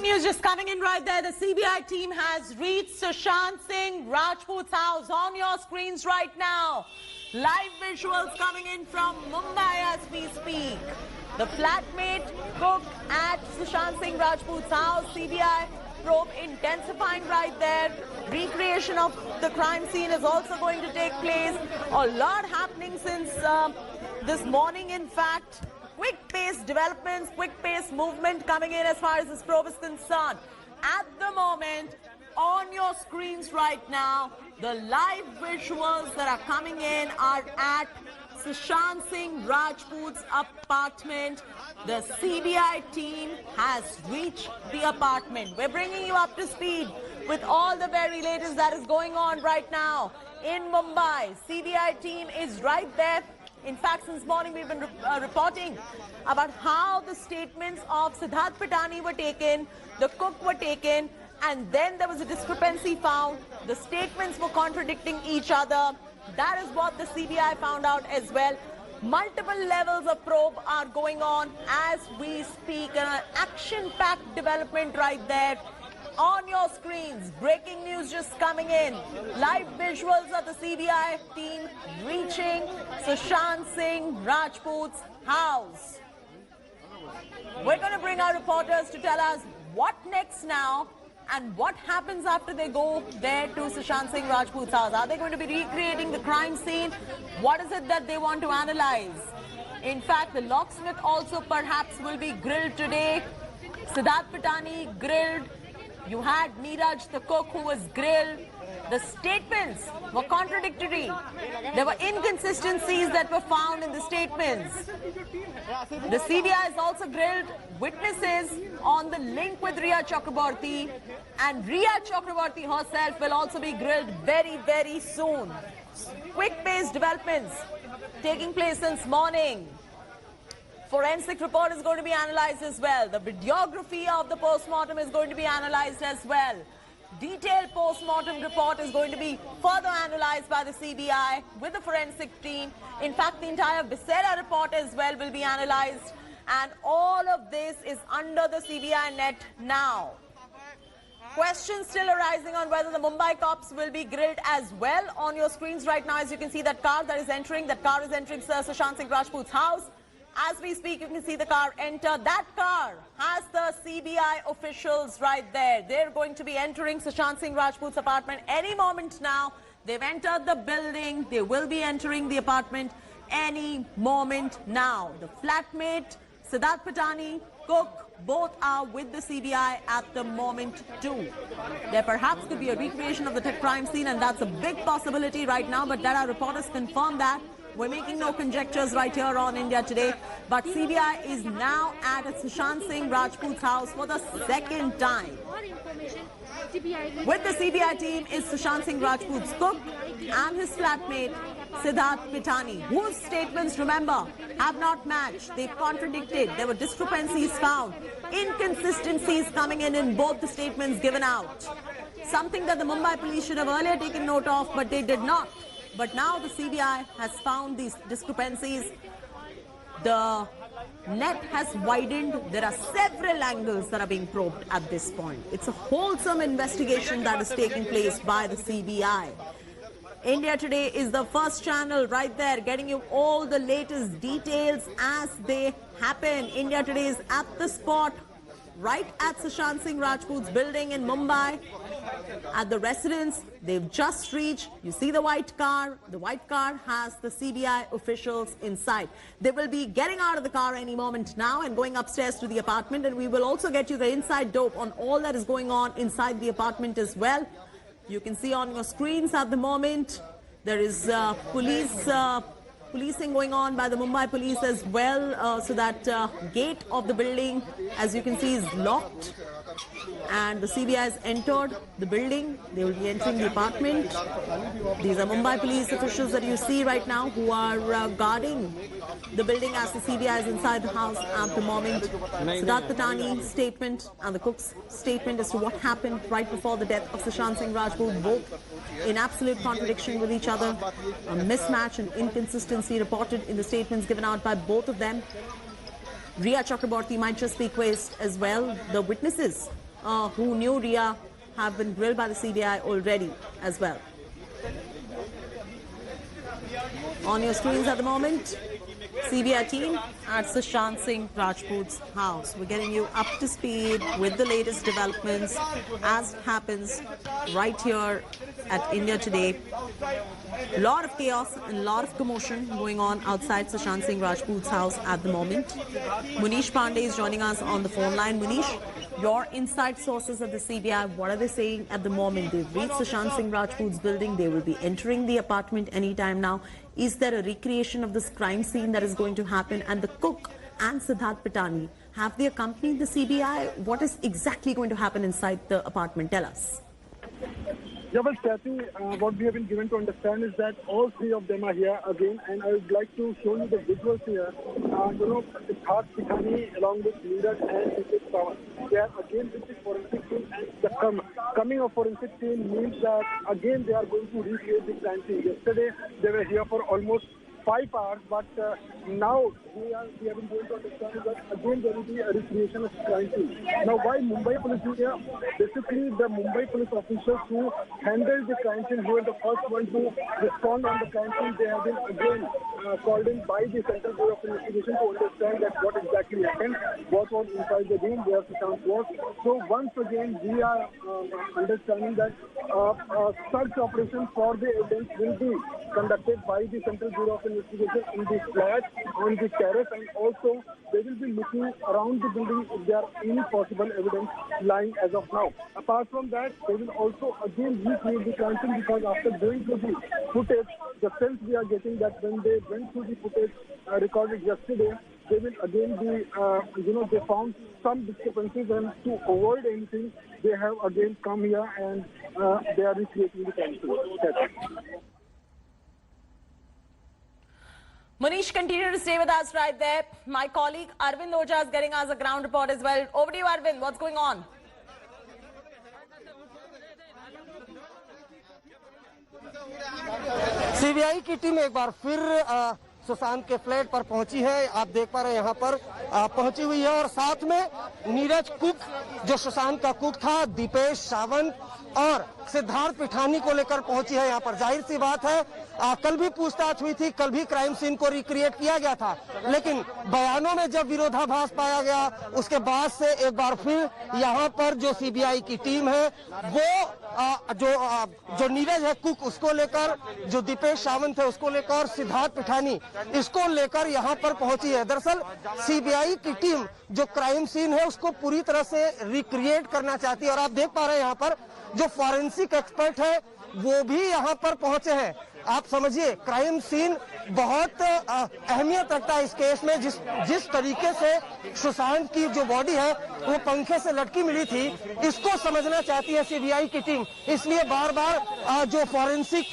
News just coming in right there. The CBI team has reached Sushant Singh Rajput's house on your screens right now. Live visuals coming in from Mumbai as we speak. The flatmate cook at Sushant Singh Rajput's house. CBI probe intensifying right there. Recreation of the crime scene is also going to take place. A lot happening since this morning, in fact. Quick-paced developments, quick-paced movement coming in as far as this probe is concerned. At the moment, on your screens right now, the live visuals that are coming in are at Sushant Singh Rajput's apartment. The CBI team has reached the apartment. We're bringing you up to speed with all the very latest that is going on right now in Mumbai. CBI team is right there. In fact, since morning we've been reporting about how the statements of Siddharth Pitani were taken, the cook were taken, and then there was a discrepancy found. The statements were contradicting each other. That is what the CBI found out as well. Multiple levels of probe are going on as we speak. An action-packed development right there. On your screens, breaking news just coming in. Live visuals of the CBI team reaching Sushant Singh Rajput's house. We're going to bring our reporters to tell us what next now and what happens after they go there to Sushant Singh Rajput's house. Are they going to be recreating the crime scene? What is it that they want to analyze? In fact, the locksmith also perhaps will be grilled today. Siddharth Pitani grilled. You had Neeraj, the cook, who was grilled. The statements were contradictory. There were inconsistencies that were found in the statements. The CBI has also grilled witnesses on the link with Rhea Chakraborty, and Rhea Chakraborty herself will also be grilled very, very soon. Quick-paced developments taking place since morning. Forensic report is going to be analyzed as well. The videography of the post-mortem is going to be analyzed as well. Detailed post-mortem report is going to be further analyzed by the CBI with the forensic team. In fact, the entire Viscera report as well will be analyzed. And all of this is under the CBI net now. Questions still arising on whether the Mumbai cops will be grilled as well. On your screens right now, as you can see, that car is entering Sushant Singh Rajput's house. As we speak, you can see the car enter. That car has the CBI officials right there. They're going to be entering Sushant Singh Rajput's apartment any moment now. They've entered the building. They will be entering the apartment any moment now. The flatmate, Siddharth Pitani, cook, both are with the CBI at the moment too. There perhaps could be a recreation of the crime scene, and that's a big possibility right now, but there are reporters confirm that. We're making no conjectures right here on India Today, but CBI is now at Sushant Singh Rajput's house for the second time. With the CBI team is Sushant Singh Rajput's cook and his flatmate, Siddharth Pitani, whose statements, remember, have not matched. They've contradicted. There were discrepancies found, inconsistencies coming in both the statements given out. Something that the Mumbai police should have earlier taken note of, but they did not. But now the CBI has found these discrepancies. The net has widened. There are several angles that are being probed at this point. It's a wholesome investigation that is taking place by the CBI. India Today is the first channel right there, getting you all the latest details as they happen. India Today is at the spot, right at Sushant Singh Rajput's building in Mumbai. At the residence, they've just reached. You see the white car. The white car has the CBI officials inside. They will be getting out of the car any moment now and going upstairs to the apartment. And we will also get you the inside dope on all that is going on inside the apartment as well. You can see on your screens at the moment, there is policing going on by the Mumbai police as well. So that gate of the building, as you can see, is locked. And the CBI has entered the building. They will be entering the apartment. These are Mumbai police officials that you see right now who are guarding the building as the CBI is inside the house at the moment. Siddharth Pitani's statement and the cook's statement as to what happened right before the death of Sushant Singh Rajput, both in absolute contradiction with each other. A mismatch and inconsistency reported in the statements given out by both of them. Riya Chakraborty might just be quizzed as well. The witnesses who knew Riya have been grilled by the CBI already as well. On your screens at the moment, CBI team at Sushant Singh Rajput's house. We're getting you up to speed with the latest developments as happens right here at India Today. A lot of chaos and a lot of commotion going on outside Sushant Singh Rajput's house at the moment. Munish Pandey is joining us on the phone line. Munish, your inside sources at the CBI, what are they saying at the moment? They've reached Sushant Singh Rajput's building. They will be entering the apartment anytime now. Is there a recreation of this crime scene that is going to happen? And the cook and Siddharth Pitani, have they accompanied the CBI? What is exactly going to happen inside the apartment? Tell us. Yeah, well, Kathy, what we have been given to understand is that all three of them are here again, and I would like to show you the visuals here. Siddharth Pitani along with Neeraj and Dipesh Sawant. They are again with the forensic team, and the coming of forensic team means that again they are going to recreate the crime scene. Yesterday they were here for almost 5 hours, but now we have been going to understand that again there will be a recreation of crime scene. Now, why Mumbai police is here? Basically, the Mumbai police officers who handled the crime scene, who were the first one to respond on the crime scene, they have been again called in by the Central Bureau of Investigation to understand that what exactly happened, what was inside the room, where Sushant was. So once again, we are understanding that search operation for the evidence will be conducted by the Central Bureau of Investigation in the flat, on the terrace, and also they will be looking around the building if there are any possible evidence lying as of now. Apart from that, they will also again recreate the crime scene, because after going through the footage, the sense we are getting that when they went through the footage recorded yesterday, they will again be, they found some discrepancies, and to avoid anything, they have again come here and they are recreating the crime scene. Munish, continue to stay with us right there. My colleague Arvind Ojha is getting us a ground report as well. Over to you, Arvind. What's going on? CBI की team एक बार फिर सुशांत के flat पर पहुंची है। आप देख पा रहे हैं यहाँ पर पहुंची हुई है, और साथ में नीरज कुक जो सुशांत का कुक था, दीपेश सावंत और सिद्धार्थ पिठानी को लेकर पहुंची है यहाँ पर। जाहिर सी बात है, कल भी पूछताछ हुई थी, कल भी क्राइम सीन को रिक्रिएट किया गया था, लेकिन बयानों में जब विरोधाभास पाया गया, उसके बाद से एक बार फिर यहाँ पर जो सीबीआई की टीम है वो जो नीरज है कुक उसको लेकर, जो दीपेश सावंत है उसको लेकर, सिद्धार्थ पिठानी इसको लेकर यहाँ पर पहुंची है। दरअसल सीबीआई की टीम जो क्राइम सीन है उसको पूरी तरह से रिक्रिएट करना चाहती है, और आप देख पा रहे हैं यहाँ पर जो फॉरेंसिक एक्सपर्ट है वो भी यहाँ पर पहुंचे हैं। आप समझिए, क्राइम सीन बहुत अहमियत रखता है इस केस में। जिस तरीके से सुशांत की जो बॉडी है वो पंखे से लटकी मिली थी, इसको समझना चाहती है सीबीआई की टीम, इसलिए बार बार जो फॉरेंसिक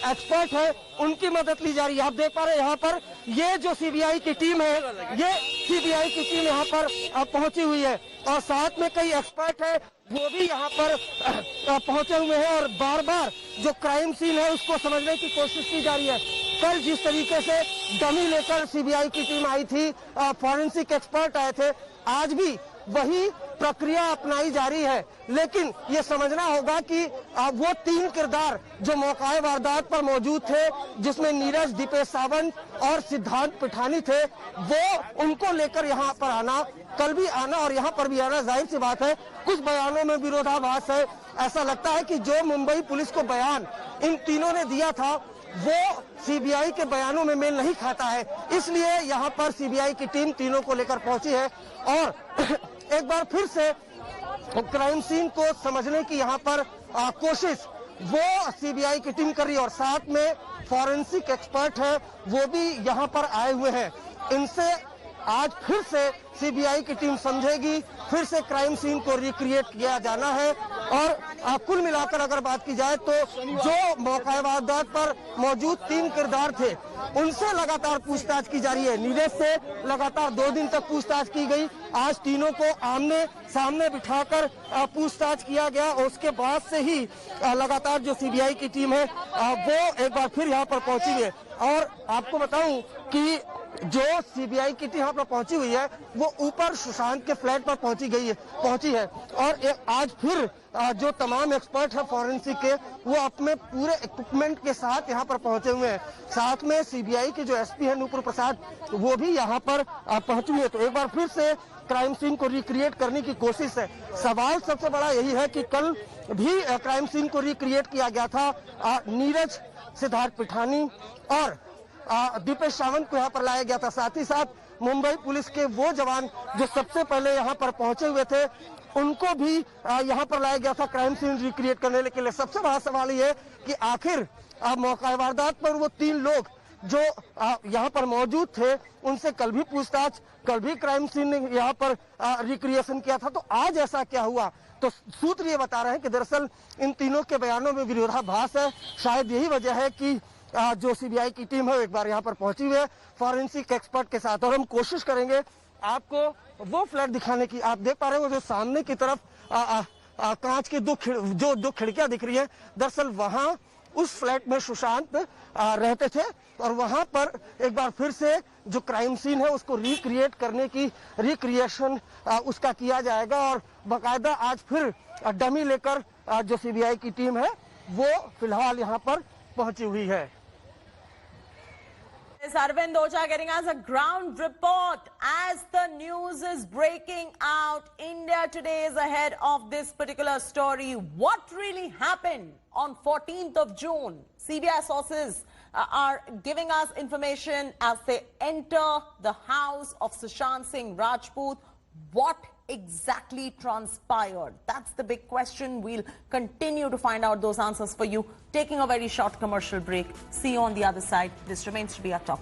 एक्सपर्ट है उनकी मदद ली जा रही है। आप देख पा रहे हैं यहाँ पर ये जो सीबीआई की टीम है, ये सीबीआई की टीम यहाँ पर पहुंची हुई है, और साथ में कई एक्सपर्ट है वो भी यहाँ पर पहुंचे हुए हैं, और बार बार जो क्राइम सीन है उसको समझने की कोशिश की जा रही है। कल जिस तरीके से डमी लेकर सीबीआई की टीम आई थी, फॉरेंसिक एक्सपर्ट आए थे, आज भी वही प्रक्रिया अपनाई जा रही है, लेकिन ये समझना होगा कि वो 3 किरदार जो मौकाए वारदात पर मौजूद थे, जिसमें नीरज, दीपेश सावंत और सिद्धार्थ पिठानी थे, वो उनको लेकर यहाँ पर आना, कल भी आना और यहाँ पर भी आना, जाहिर सी बात है कुछ बयानों में विरोधाभास है। ऐसा लगता है कि जो मुंबई पुलिस को बयान इन तीनों ने दिया था वो सीबीआई के बयानों में मेल नहीं खाता है, इसलिए यहाँ पर सीबीआई की टीम तीनों को लेकर पहुंची है, और एक बार फिर से क्राइम सीन को समझने की यहाँ पर कोशिश वो सीबीआई की टीम कर रही है, और साथ में फॉरेंसिक एक्सपर्ट है वो भी यहाँ पर आए हुए हैं। इनसे आज फिर से सीबीआई की टीम समझेगी, फिर से क्राइम सीन को रिक्रिएट किया जाना है, और कुल मिलाकर अगर बात की जाए तो जो मौका वारदात पर मौजूद 3 किरदार थे उनसे लगातार पूछताछ की जा रही है। नीरज से लगातार 2 दिन तक पूछताछ की गई, आज तीनों को आमने सामने बिठाकर पूछताछ किया गया, और उसके बाद से ही लगातार जो सीबीआई की टीम है वो एक बार फिर यहाँ पर पहुंची है। और आपको बताऊं कि जो सीबीआई की टीम यहाँ पर पहुंची हुई है वो ऊपर सुशांत के फ्लैट पर पहुंची है और आज फिर जो तमाम एक्सपर्ट है फॉरेंसिक के वो अपने पूरे इक्विपमेंट के साथ यहाँ पर पहुंचे हुए हैं। साथ में सीबीआई के जो एसपी है नूपुर प्रसाद वो भी यहाँ पर पहुंची हुई है। तो एक बार फिर से क्राइम सीन को रिक्रिएट करने की कोशिश है। सवाल सबसे बड़ा यही है कि कल भी क्राइम सीन को रिक्रिएट किया गया था। नीरज, सिद्धार्थ पिठानी और दीपेश सावंत को यहाँ पर लाया गया था। साथ ही साथ मुंबई पुलिस के वो जवान जो सबसे पहले यहाँ पर पहुंचे हुए थे उनको भी यहाँ पर लाया गया था क्राइम सीन रिक्रिएट करने के लिए। सबसे बड़ा सवाल ये है कि आखिर मौका वारदात पर वो 3 लोग जो यहाँ पर मौजूद थे उनसे कल भी पूछताछ, कल भी क्राइम सीन ने यहाँ पर रिक्रिएशन किया था, तो आज ऐसा क्या हुआ? तो सूत्र ये बता रहे हैं कि दरअसल इन तीनों के बयानों में विरोधाभास है। शायद यही वजह है कि जो सीबीआई की टीम है एक बार यहाँ पर पहुंची हुई है फॉरेंसिक एक्सपर्ट के साथ, और हम कोशिश करेंगे आपको वो फ्लैट दिखाने की। आप देख पा रहे हो जो सामने की तरफ कांच की दो खिड़कियां दिख रही है, दरअसल वहां उस फ्लैट में सुशांत रहते थे और वहां पर एक बार फिर से जो क्राइम सीन है उसको रिक्रिएट करने की रिक्रिएशन उसका किया जाएगा और बाकायदा आज फिर डमी लेकर जो सीबीआई की टीम है वो फिलहाल यहाँ पर पहुंची हुई है। Is Arvind Ocha getting us a ground report as the news is breaking out. India Today is ahead of this particular story. What really happened on 14th of June? CBI sources are giving us information as they enter the house of Sushant Singh Rajput. What exactly transpired? That's the big question. We'll continue to find out those answers for you. Taking a very short commercial break. See you on the other side. This remains to be our top.